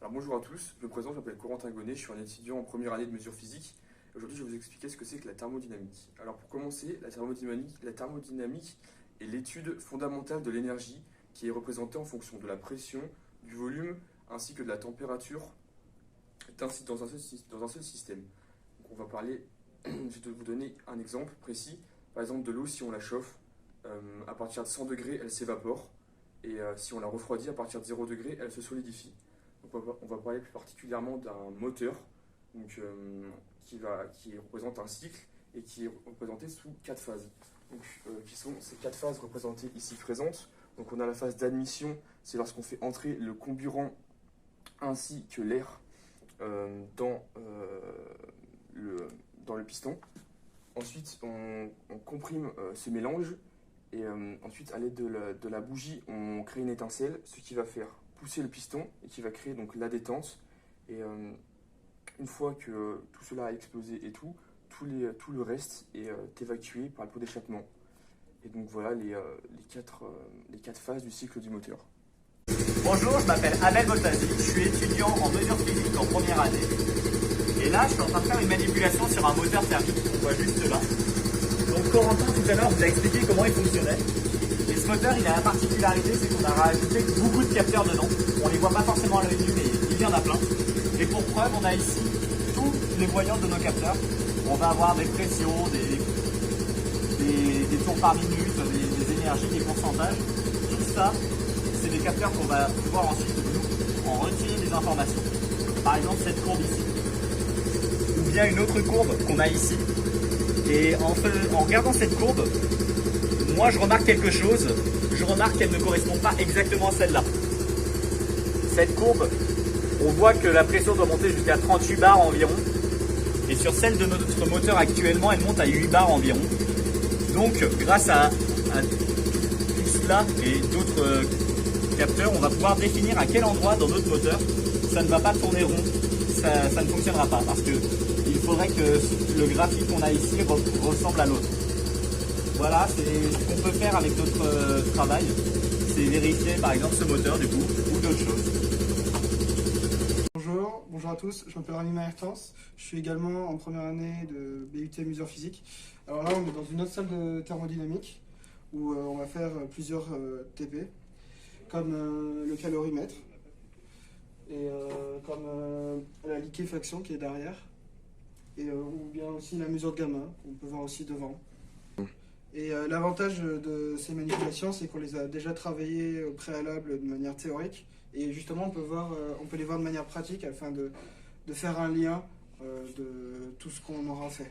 Alors bonjour à tous, je me présente, je m'appelle Corentin Gonnet, je suis un étudiant en première année de mesures physiques. Aujourd'hui je vais vous expliquer ce que c'est que la thermodynamique. Alors pour commencer, la thermodynamique est l'étude fondamentale de l'énergie qui est représentée en fonction de la pression, du volume ainsi que de la température dans un seul système. Donc on va parler, je vais vous donner un exemple précis. Par exemple de l'eau, si on la chauffe, à partir de 100 degrés elle s'évapore et si on la refroidit à partir de 0 degrés elle se solidifie. Donc on va parler plus particulièrement d'un moteur donc, qui représente un cycle et qui est représenté sous 4 phases. Donc, qui sont ces 4 phases représentées ici présentes. Donc on a la phase d'admission, c'est lorsqu'on fait entrer le comburant ainsi que l'air dans le piston. Ensuite on comprime ce mélange et ensuite à l'aide de la bougie on crée une étincelle, ce qui va faire pousser le piston et qui va créer donc la détente. Et une fois que tout cela a explosé et tout le reste est évacué par le pot d'échappement. Et donc voilà les quatre phases du cycle du moteur. Bonjour, je m'appelle Abel Bottasi, je suis étudiant en mesures physiques en première année. Et là, je suis en train de faire une manipulation sur un moteur thermique, on voit juste là. Donc Corentin tout à l'heure vous a expliqué comment il fonctionnait. Et ce moteur, il a la particularité, c'est qu'on a rajouté beaucoup de capteurs dedans. On les voit pas forcément à l'œil nu, mais il y en a plein. Et pour preuve, on a ici tous les voyants de nos capteurs. On va avoir des pressions, des tours par minute, des énergies, des pourcentages. Tout ça, c'est des capteurs qu'on va pouvoir ensuite nous en retirer des informations. Par exemple, cette courbe ici. Ou bien une autre courbe qu'on a ici. Et en regardant cette courbe, moi je remarque quelque chose, je remarque qu'elle ne correspond pas exactement à celle-là. Cette courbe, on voit que la pression doit monter jusqu'à 38 bars environ, et sur celle de notre moteur actuellement, elle monte à 8 bars environ. Donc grâce à tout cela et d'autres capteurs, on va pouvoir définir à quel endroit dans notre moteur ça ne va pas tourner rond, ça ne fonctionnera pas, parce qu'il faudrait que le graphique qu'on a ici ressemble à l'autre. Voilà, c'est ce qu'on peut faire avec notre travail, c'est vérifier par exemple ce moteur du coup, ou d'autres choses. Bonjour à tous, je m'appelle Rémi Maertens, je suis également en première année de BUT mesures physiques. Alors là on est dans une autre salle de thermodynamique où on va faire plusieurs TP, comme le calorimètre et comme la liquéfaction qui est derrière, et ou bien aussi la mesure de gamma qu'on peut voir aussi devant. Et l'avantage de ces manipulations, c'est qu'on les a déjà travaillées au préalable de manière théorique. Et justement, on peut les voir de manière pratique afin de faire un lien de tout ce qu'on aura fait.